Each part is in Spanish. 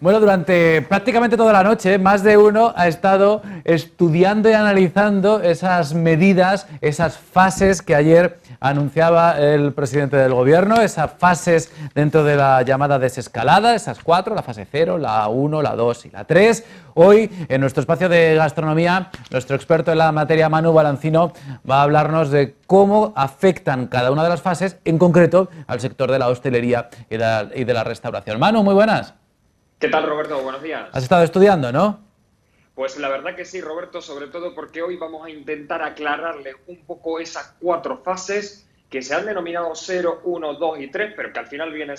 Bueno, durante prácticamente toda la noche, más de uno ha estado estudiando y analizando esas medidas, esas fases que ayer anunciaba el presidente del gobierno, esas fases dentro de la llamada desescalada, esas 4, la fase 0, la 1, la 2 y la 3. Hoy, en nuestro espacio de gastronomía, nuestro experto en la materia, Manu Balancino, va a hablarnos de cómo afectan cada una de las fases, en concreto al sector de la hostelería y de la restauración. Manu, muy buenas. ¿Qué tal, Roberto? Buenos días. Has estado estudiando, ¿no? Pues la verdad que sí, Roberto, sobre todo porque hoy vamos a intentar aclararle un poco esas 4 fases que se han denominado 0, 1, 2 y 3, pero que al final viene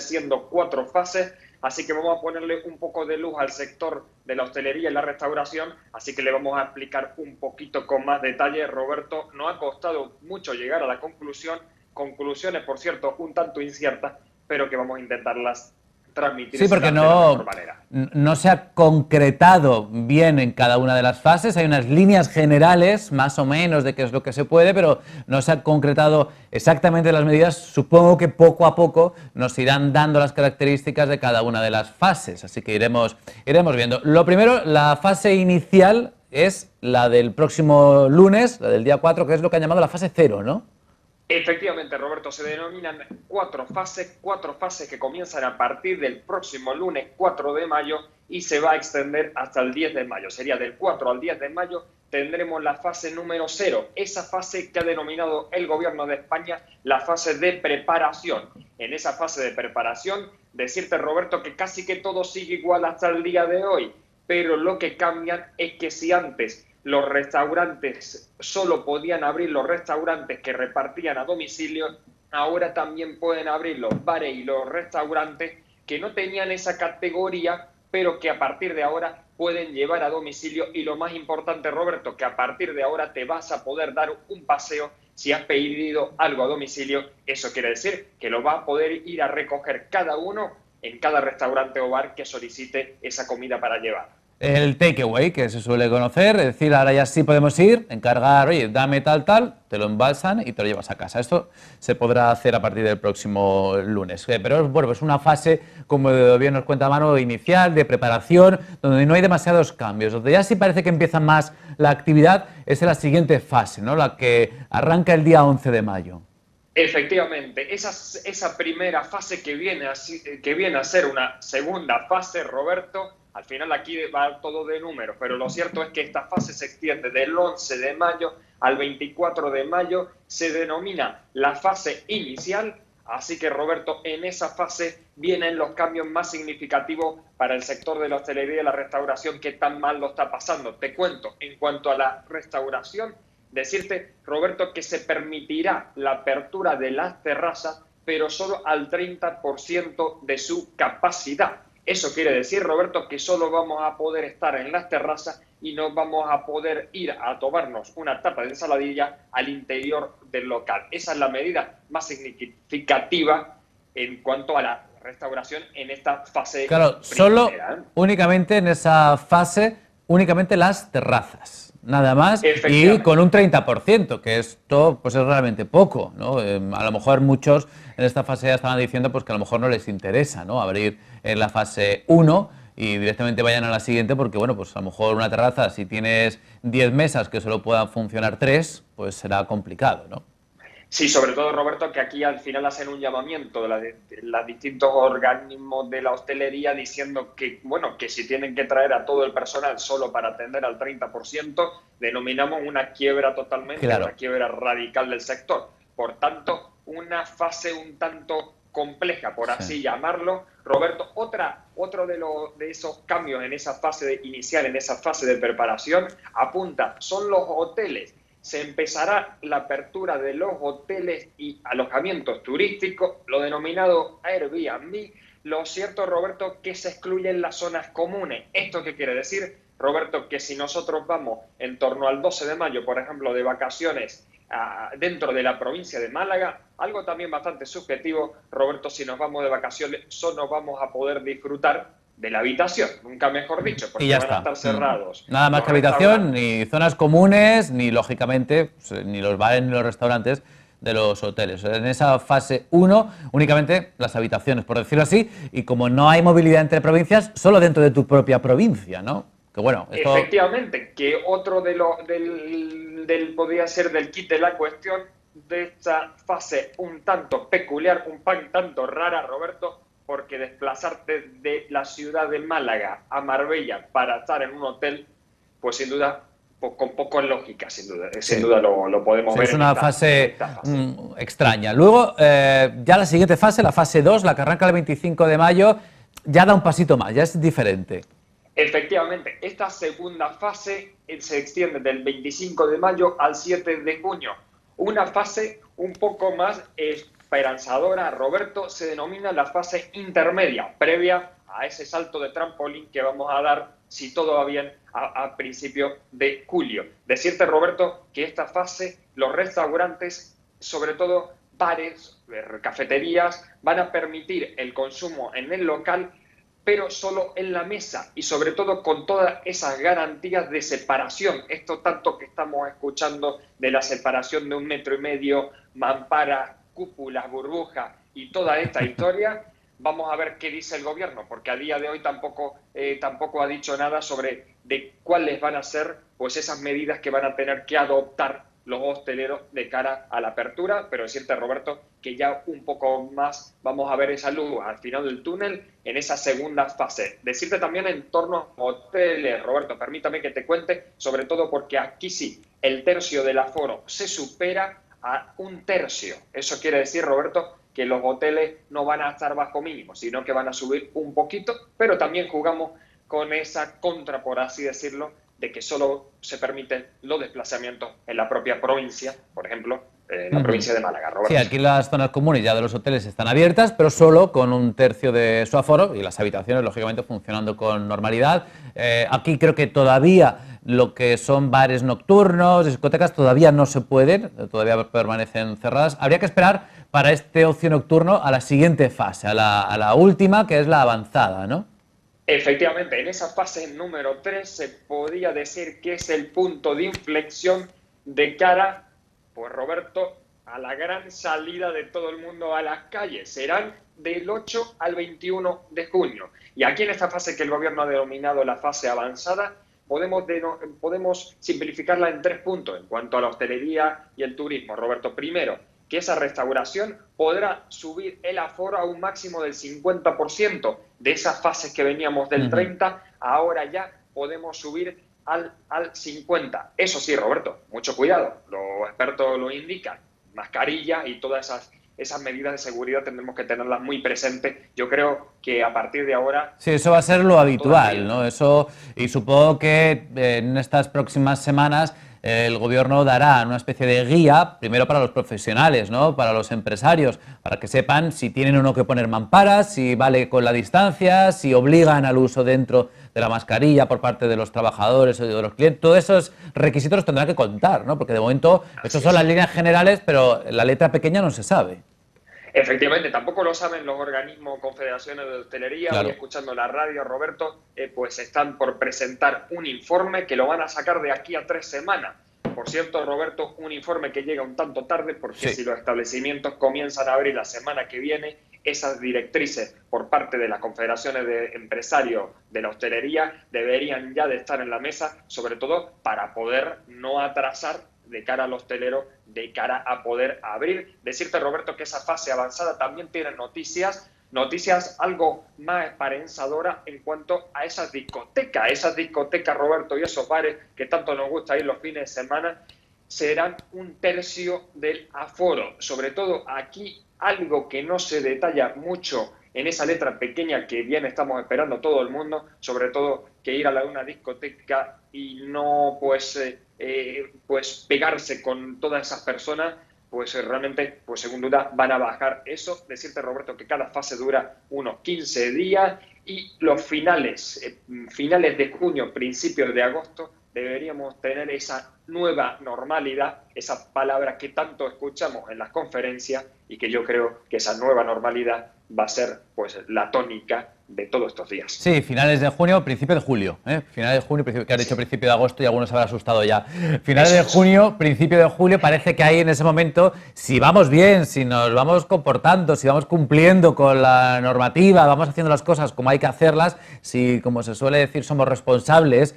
siendo 4 fases. Así que vamos a ponerle un poco de luz al sector de la hostelería y la restauración, así que le vamos a explicar un poquito con más detalle. Roberto, nos ha costado mucho llegar a la conclusión, conclusiones, por cierto, un tanto inciertas, pero que vamos a intentarlas transmitir Sí, porque de la mejor manera. no se ha concretado bien en cada una de las fases. Hay unas líneas generales, más o menos, de qué es lo que se puede, pero no se ha concretado exactamente las medidas. Supongo que poco a poco nos irán dando las características de cada una de las fases, así que iremos viendo. Lo primero, la fase inicial es la del próximo lunes, la del día 4, que es lo que han llamado la fase 0, ¿no? Efectivamente, Roberto, se denominan 4 fases que comienzan a partir del próximo lunes 4 de mayo y se va a extender hasta el 10 de mayo. Sería del 4 al 10 de mayo tendremos la fase número 0, esa fase que ha denominado el gobierno de España la fase de preparación. En esa fase de preparación, decirte, Roberto, que casi que todo sigue igual hasta el día de hoy, pero lo que cambian es que si antes los restaurantes solo podían abrir los restaurantes que repartían a domicilio, ahora también pueden abrir los bares y los restaurantes que no tenían esa categoría, pero que a partir de ahora pueden llevar a domicilio. Y lo más importante, Roberto, que a partir de ahora te vas a poder dar un paseo si has pedido algo a domicilio. Eso quiere decir que lo va a poder ir a recoger cada uno en cada restaurante o bar que solicite esa comida para llevar. El takeaway, que se suele conocer, es decir, ahora ya sí podemos ir, encargar, oye, dame tal, te lo embalsan y te lo llevas a casa. Esto se podrá hacer a partir del próximo lunes. Pero bueno, es una fase, como bien nos cuenta Manu, inicial, de preparación, donde no hay demasiados cambios. Donde ya sí parece que empieza más la actividad es en la siguiente fase, ¿no? La que arranca el día 11 de mayo. Efectivamente, esa primera fase que viene a ser una segunda fase, Roberto, al final aquí va todo de números, pero lo cierto es que esta fase se extiende del 11 de mayo al 24 de mayo, se denomina la fase inicial, así que, Roberto, en esa fase vienen los cambios más significativos para el sector de la hostelería y la restauración que tan mal lo está pasando. Te cuento, en cuanto a la restauración, decirte, Roberto, que se permitirá la apertura de las terrazas, pero solo al 30% de su capacidad. Eso quiere decir, Roberto, que solo vamos a poder estar en las terrazas y no vamos a poder ir a tomarnos una tapa de ensaladilla al interior del local. Esa es la medida más significativa en cuanto a la restauración en esta fase. Claro, solo únicamente en esa fase, únicamente las terrazas. Nada más, y con un 30%, que esto pues es realmente poco, ¿no? A lo mejor muchos en esta fase ya estaban diciendo pues que a lo mejor no les interesa, ¿no?, abrir en la fase 1 y directamente vayan a la siguiente, porque bueno, pues a lo mejor una terraza, si tienes 10 mesas que solo puedan funcionar 3, pues será complicado, ¿no? Sí, sobre todo, Roberto, que aquí al final hacen un llamamiento de los distintos organismos de la hostelería diciendo que, bueno, que si tienen que traer a todo el personal solo para atender al 30%, denominamos una quiebra totalmente, claro, una quiebra radical del sector. Por tanto, una fase un tanto compleja, por así llamarlo. Roberto, otro de esos cambios en esa fase inicial, en esa fase de preparación, apunta, son los hoteles. Se empezará la apertura de los hoteles y alojamientos turísticos, lo denominado Airbnb. Lo cierto, Roberto, que se excluyen las zonas comunes. ¿Esto qué quiere decir, Roberto? Que si nosotros vamos en torno al 12 de mayo, por ejemplo, de vacaciones dentro de la provincia de Málaga, algo también bastante subjetivo, Roberto, si nos vamos de vacaciones, solo vamos a poder disfrutar de la habitación, nunca mejor dicho, porque van a estar cerrados. Nada más que habitación, ni zonas comunes, ni lógicamente, ni los bares ni los restaurantes de los hoteles. En esa fase 1 únicamente las habitaciones, por decirlo así, y como no hay movilidad entre provincias, solo dentro de tu propia provincia, ¿no? Que bueno, esto... Efectivamente, que otro de podría ser del kit de la cuestión de esta fase un tanto peculiar, un tanto rara, Roberto, porque desplazarte de la ciudad de Málaga a Marbella para estar en un hotel, pues sin duda, con poco lógica, sin duda. Sí. Sin duda lo podemos Sí, ver es una en fase esta fase. Extraña. Luego, ya la siguiente fase, la fase 2, la que arranca el 25 de mayo, ya da un pasito más, ya es diferente. Efectivamente, esta segunda fase se extiende del 25 de mayo al 7 de junio. Una fase un poco más esperanzadora, Roberto, se denomina la fase intermedia, previa a ese salto de trampolín que vamos a dar, si todo va bien, a principios de julio. Decirte, Roberto, que esta fase, los restaurantes, sobre todo bares, cafeterías, van a permitir el consumo en el local, pero solo en la mesa y sobre todo con todas esas garantías de separación. Esto tanto que estamos escuchando de la separación de 1,5 metros, mampara, cúpulas, burbujas y toda esta historia, vamos a ver qué dice el gobierno, porque a día de hoy tampoco ha dicho nada sobre de cuáles van a ser pues esas medidas que van a tener que adoptar los hosteleros de cara a la apertura, pero decirte, Roberto, que ya un poco más vamos a ver esa luz al final del túnel en esa segunda fase. Decirte también en torno a hoteles, Roberto, permítame que te cuente, sobre todo porque aquí sí, el tercio del aforo se supera a 1/3. Eso quiere decir, Roberto, que los hoteles no van a estar bajo mínimo, sino que van a subir un poquito, pero también jugamos con esa contra, por así decirlo, de que solo se permiten los desplazamientos en la propia provincia, por ejemplo, en la provincia de Málaga, Roberto. Sí, aquí las zonas comunes ya de los hoteles están abiertas, pero solo con 1/3 de su aforo y las habitaciones, lógicamente, funcionando con normalidad. Aquí creo que todavía lo que son bares nocturnos, discotecas, todavía no se pueden, todavía permanecen cerradas. Habría que esperar para este ocio nocturno a la siguiente fase, a la última, que es la avanzada, ¿no? Efectivamente, en esa fase número 3 se podría decir que es el punto de inflexión de cara, pues Roberto, a la gran salida de todo el mundo a las calles. Serán del 8 al 21 de junio. Y aquí en esta fase que el gobierno ha denominado la fase avanzada, podemos simplificarla en 3 puntos en cuanto a la hostelería y el turismo. Roberto, primero, que esa restauración podrá subir el aforo a un máximo del 50%. De esas fases que veníamos del 30%, ahora ya podemos subir al 50%. Eso sí, Roberto, mucho cuidado, los expertos lo indican, mascarilla y todas esas medidas de seguridad tendremos que tenerlas muy presentes. Yo creo que a partir de ahora... Sí, eso va a ser lo habitual, ¿no? Eso, y supongo que en estas próximas semanas el gobierno dará una especie de guía, primero para los profesionales, ¿no? Para los empresarios, para que sepan si tienen o no que poner mamparas, si vale con la distancia, si obligan al uso dentro de la mascarilla por parte de los trabajadores o de los clientes. Todos esos requisitos los tendrán que contar, ¿no? Porque de momento esas son las líneas generales, pero la letra pequeña no se sabe. Efectivamente, tampoco lo saben los organismos, confederaciones de hostelería. Claro. Hoy escuchando la radio, Roberto, pues están por presentar un informe que lo van a sacar de aquí a 3 semanas. Por cierto, Roberto, un informe que llega un tanto tarde porque si los establecimientos comienzan a abrir la semana que viene, esas directrices por parte de las confederaciones de empresarios de la hostelería deberían ya de estar en la mesa, sobre todo para poder no atrasar de cara al hostelero, de cara a poder abrir. Decirte, Roberto, que esa fase avanzada también tiene noticias algo más esperanzadoras en cuanto a esas discotecas, Roberto, y esos bares que tanto nos gusta ir los fines de semana, serán 1/3 del aforo. Sobre todo aquí, algo que no se detalla mucho en esa letra pequeña que bien estamos esperando todo el mundo, sobre todo que ir a una discoteca y no pues pegarse con todas esas personas, pues realmente, pues sin duda van a bajar eso. Decirte, Roberto, que cada fase dura unos 15 días y los finales de junio, principios de agosto, deberíamos tener esa nueva normalidad, esa palabra que tanto escuchamos en las conferencias y que yo creo que esa nueva normalidad va a ser pues la tónica de todos estos días. Sí, finales de junio, principio de julio. Finales de junio, que has dicho principio de agosto y algunos se habrán asustado ya. Finales de junio, principio de julio, parece que ahí en ese momento, si vamos bien, si nos vamos comportando, si vamos cumpliendo con la normativa, vamos haciendo las cosas como hay que hacerlas, si, como se suele decir, somos responsables,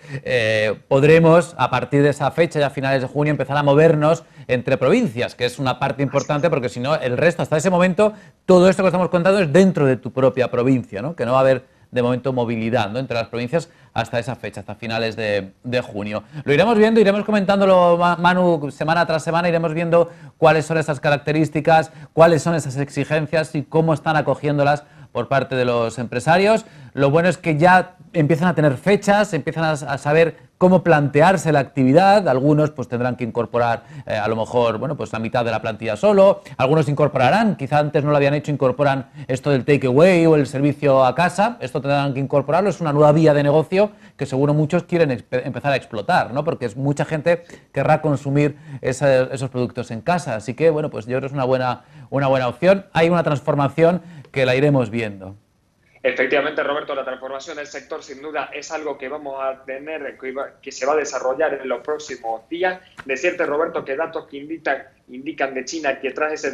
podremos, a partir de esa fecha, ya a finales de junio, empezar a movernos entre provincias, que es una parte importante, porque si no, el resto, hasta ese momento, todo esto que estamos contando es dentro de tu propia provincia, ¿no? Que no va a haber de momento movilidad, ¿no?, entre las provincias hasta esa fecha, hasta finales de junio. Lo iremos viendo, iremos comentándolo, Manu, semana tras semana, iremos viendo cuáles son esas características, cuáles son esas exigencias y cómo están acogiéndolas por parte de los empresarios. Lo bueno es que ya empiezan a tener fechas, empiezan a saber cómo plantearse la actividad. Algunos pues tendrán que incorporar a lo mejor, bueno, pues la mitad de la plantilla solo, algunos incorporarán, quizá antes no lo habían hecho, incorporan esto del takeaway o el servicio a casa, esto tendrán que incorporarlo, es una nueva vía de negocio que seguro muchos quieren empezar a explotar, ¿no? Porque es mucha gente querrá consumir esos productos en casa, así que bueno, pues yo creo que es una buena opción. Hay una transformación que la iremos viendo. Efectivamente, Roberto, la transformación del sector sin duda es algo que vamos a tener, que se va a desarrollar en los próximos días. Decirte, Roberto, que datos que indican de China que tras ese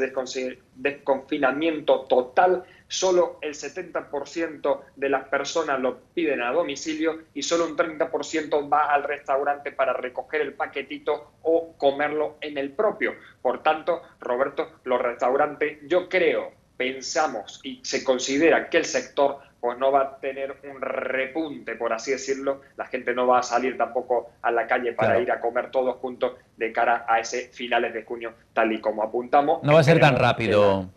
desconfinamiento total, solo el 70% de las personas lo piden a domicilio y solo un 30% va al restaurante para recoger el paquetito o comerlo en el propio. Por tanto, Roberto, los restaurantes, yo creo, pensamos y se considera que el sector pues no va a tener un repunte, por así decirlo. La gente no va a salir tampoco a la calle para ir a comer todos juntos de cara a ese finales de junio, tal y como apuntamos. No va a ser tan rápido,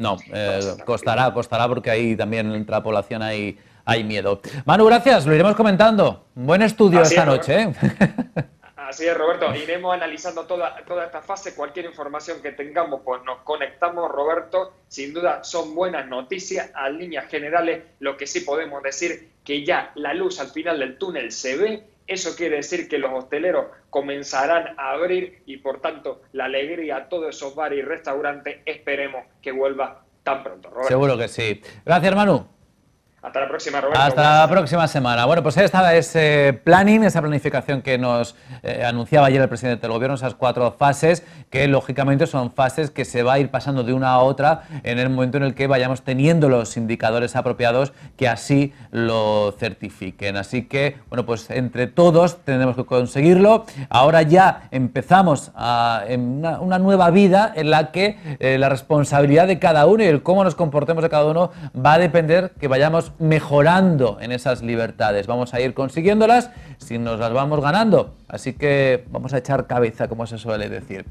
costará porque ahí también entre la población hay miedo. Manu, gracias, lo iremos comentando. Buen estudio esta noche, Así es, Roberto. Iremos analizando toda esta fase. Cualquier información que tengamos, pues nos conectamos, Roberto. Sin duda son buenas noticias. A líneas generales, lo que sí podemos decir que ya la luz al final del túnel se ve. Eso quiere decir que los hosteleros comenzarán a abrir y, por tanto, la alegría a todos esos bares y restaurantes esperemos que vuelva tan pronto, Roberto. Seguro que sí. Gracias, Manu. Hasta la próxima, Roberto. Hasta la próxima semana. Bueno, pues ahí estaba ese planning, esa planificación que nos anunciaba ayer el presidente del Gobierno, esas 4 fases, que lógicamente son fases que se va a ir pasando de una a otra en el momento en el que vayamos teniendo los indicadores apropiados que así lo certifiquen. Así que, bueno, pues entre todos tenemos que conseguirlo. Ahora ya empezamos en una nueva vida en la que la responsabilidad de cada uno y el cómo nos comportemos de cada uno va a depender que vayamos mejorando en esas libertades. Vamos a ir consiguiéndolas si nos las vamos ganando. Así que vamos a echar cabeza, como se suele decir.